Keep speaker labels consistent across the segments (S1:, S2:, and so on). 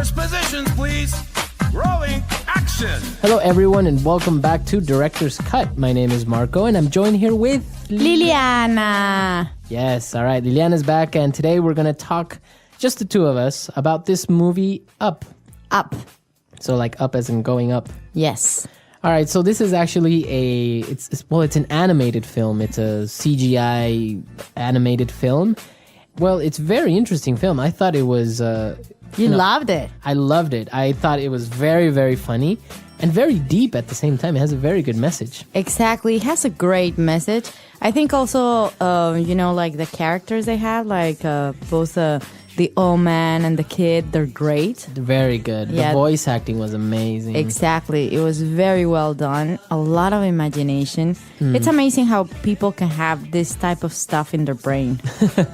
S1: Reverse positions, please. Rolling action.
S2: Hello, everyone, and welcome back to Director's Cut. My name is Marco, and I'm joined here with
S3: Liliana.
S2: Yes, all right. Liliana's back, and today we're going to talk, just the two of us, about this movie, Up.
S3: Up.
S2: So, like up as in going up.
S3: Yes.
S2: All right, so this is actually it's an animated film. It's a CGI animated film. Well, it's a very interesting film. I thought it was...
S3: You loved it.
S2: I loved it. I thought it was very, very funny and very deep at the same time. It has a very good message.
S3: Exactly. It has a great message. I think also, like the characters they have, like both the old man and the kid, they're great.
S2: Very good.
S3: Yeah.
S2: The voice acting was amazing.
S3: Exactly. It was very well done. A lot of imagination. It's amazing how people can have this type of stuff in their brain.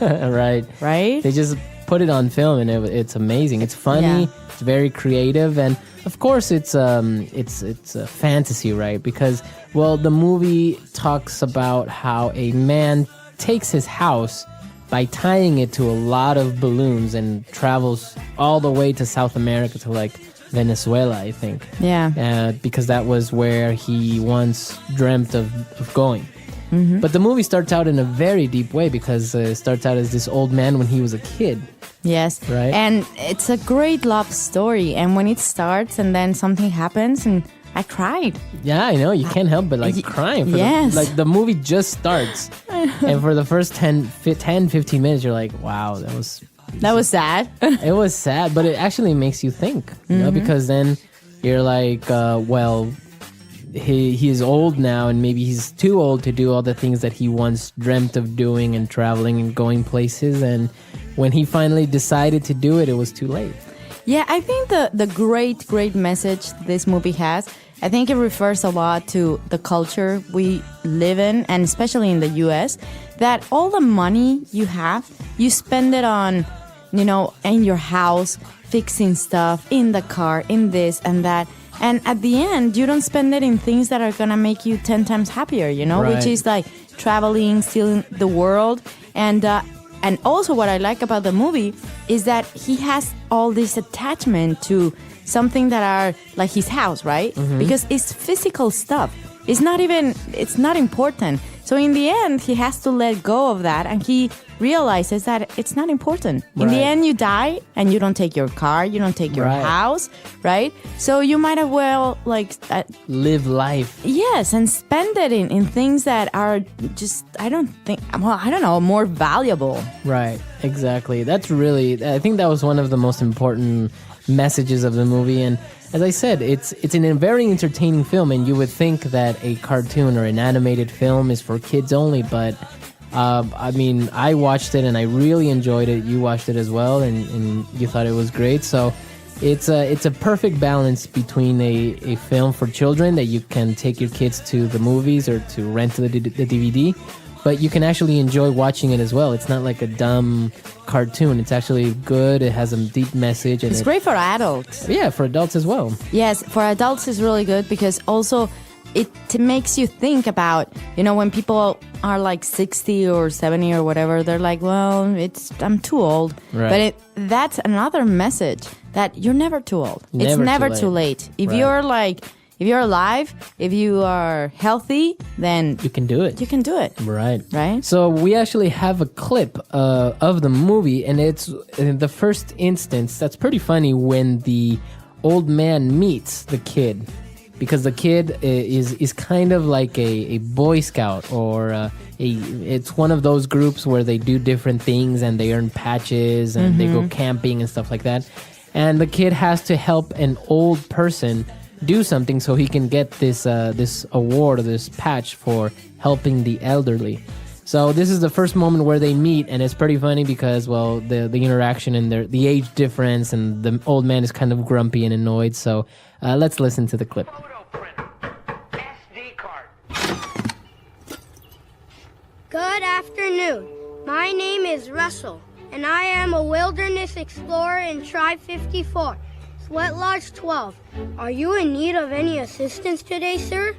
S2: Right.
S3: Right?
S2: They just put it on film and it's amazing. It's funny.
S3: Yeah.
S2: It's very creative. And of course it's a fantasy, right? Because, well, the movie talks about how a man takes his house by tying it to a lot of balloons and travels all the way to South America, to like Venezuela, I think.
S3: Yeah.
S2: Because that was where he once dreamt of going. Mm-hmm. But the movie starts out in a very deep way because it starts out as this old man when he was a kid.
S3: Yes.
S2: Right.
S3: And it's a great love story. And when it starts and then something happens, and I cried.
S2: Yeah, I know. You can't help but crying.
S3: Yes.
S2: The movie just starts. And for the first 10, 15 minutes, you're like, wow, that was
S3: sad.
S2: It was sad, but it actually makes you think, you know, because then you're like, he is old now, and maybe he's too old to do all the things that he once dreamt of doing and traveling and going places. And when he finally decided to do it, it was too late.
S3: Yeah, I think the great message this movie has, I think it refers a lot to the culture we live in, and especially in the US, that all the money you have, you spend it on, in your house, fixing stuff, in the car, in this and that. And at the end, you don't spend it in things that are going to make you 10 times happier,
S2: Right.
S3: which is like traveling, seeing the world. And also what I like about the movie is that he has all this attachment to something that are like his house, right? Mm-hmm. Because it's physical stuff. It's not important. So in the end, he has to let go of that, and he realizes that it's not important. In the end, you die and you don't take your car, you don't take your house, right? So you might as well
S2: live life.
S3: Yes, and spend it in things that are just, more valuable.
S2: Right, exactly. I think that was one of the most important messages of the movie. And as I said, it's in a very entertaining film, and you would think that a cartoon or an animated film is for kids only, but I watched it and I really enjoyed it. You watched it as well, and you thought it was great. So it's a perfect balance between a film for children that you can take your kids to the movies or to rent the DVD, but you can actually enjoy watching it as well. It's not like a dumb cartoon. It's actually good. It has a deep message. And
S3: it's great for adults.
S2: Yeah, for adults as well.
S3: Yes, for adults it's really good because also it makes you think about, when people are like 60 or 70 or whatever, they're like, well, I'm too old.
S2: Right.
S3: But that's another message that you're never too old. It's never too late. If you're alive, if you are healthy, then
S2: you can do it.
S3: You can do it.
S2: Right.
S3: Right?
S2: So we actually have a clip of the movie, and it's in the first instance. That's pretty funny when the old man meets the kid, because the kid is kind of like a Boy Scout, or it's one of those groups where they do different things and they earn patches and they go camping and stuff like that. And the kid has to help an old person do something so he can get this award or this patch for helping the elderly. So this is the first moment where they meet, and it's pretty funny because, well, the interaction and the age difference, and the old man is kind of grumpy and annoyed. So let's listen to the clip.
S4: Good afternoon. My name is Russell, and I am a wilderness explorer in Tribe 54, Sweat Lodge 12. Are you in need of any assistance today, sir?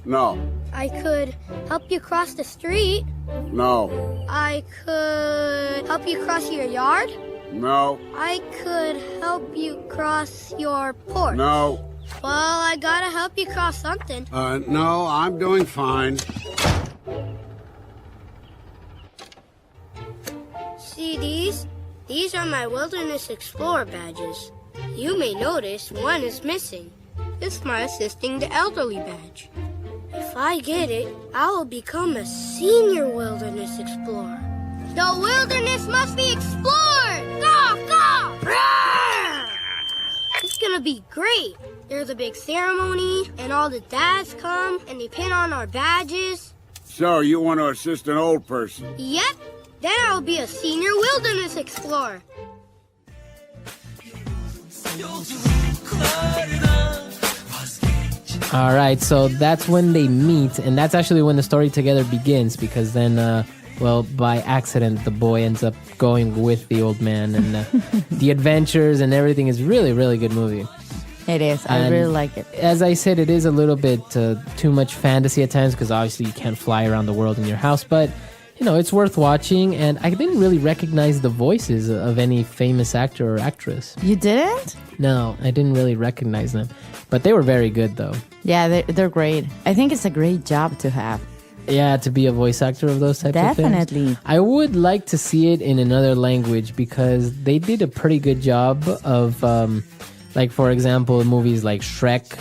S5: No.
S4: I could help you cross the street.
S5: No.
S4: I could help you cross your yard.
S1: No.
S4: I could help you cross your porch.
S1: No.
S4: Well, I gotta help you cross something.
S1: No, I'm doing fine.
S4: See these? These are my Wilderness Explorer badges. You may notice one is missing. It's my Assisting the Elderly badge. If I get it, I will become a senior Wilderness Explorer. The wilderness must be explored! Go, go! Roar! It's gonna be great. There's a big ceremony, and all the dads come, and they pin on our badges.
S1: So, you want to assist an old person?
S4: Yep, then I'll be a senior Wilderness Explorer.
S2: All right, so that's when they meet, and that's actually when the story together begins, because then, by accident, the boy ends up going with the old man, and the adventures and everything is really, really good movie.
S3: It is. I
S2: And
S3: really like it.
S2: As I said, it is a little bit too much fantasy at times, because obviously you can't fly around the world in your house, but it's worth watching, and I didn't really recognize the voices of any famous actor or actress.
S3: You didn't?
S2: No, I didn't really recognize them, but they were very good, though.
S3: Yeah, they're great. I think it's a great job to have.
S2: Yeah, to be a voice actor of those types of
S3: Definitely.
S2: things. I would like to see it in another language, because they did a pretty good job of, for example, movies like Shrek,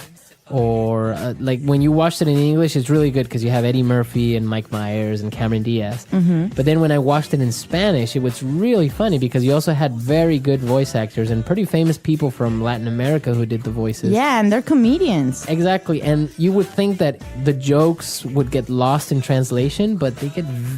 S2: or when you watched it in English, it's really good because you have Eddie Murphy and Mike Myers and Cameron Diaz. Mm-hmm. But then when I watched it in Spanish, it was really funny because you also had very good voice actors and pretty famous people from Latin America who did the voices.
S3: Yeah, and they're comedians.
S2: Exactly, and you would think that the jokes would get lost in translation, but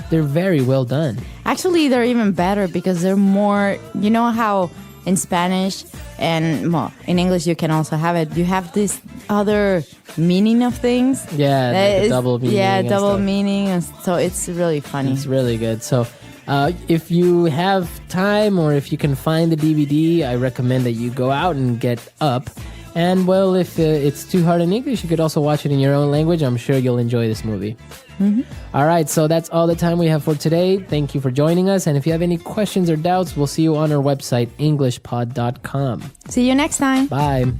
S2: they're very well done.
S3: Actually, they're even better because they're more, you know how in Spanish and in English you can also have it. You have this other meaning of things.
S2: Yeah,
S3: that
S2: like double meaning.
S3: Yeah,
S2: and
S3: double
S2: stuff.
S3: meaning. And so it's really funny.
S2: It's really good. So if you have time or if you can find the DVD, I recommend that you go out and get Up. And if it's too hard in English, you could also watch it in your own language. I'm sure you'll enjoy this movie. Mm-hmm. All right, so that's all the time we have for today. Thank you for joining us. And if you have any questions or doubts, we'll see you on our website, englishpod.com.
S3: See you next time.
S2: Bye.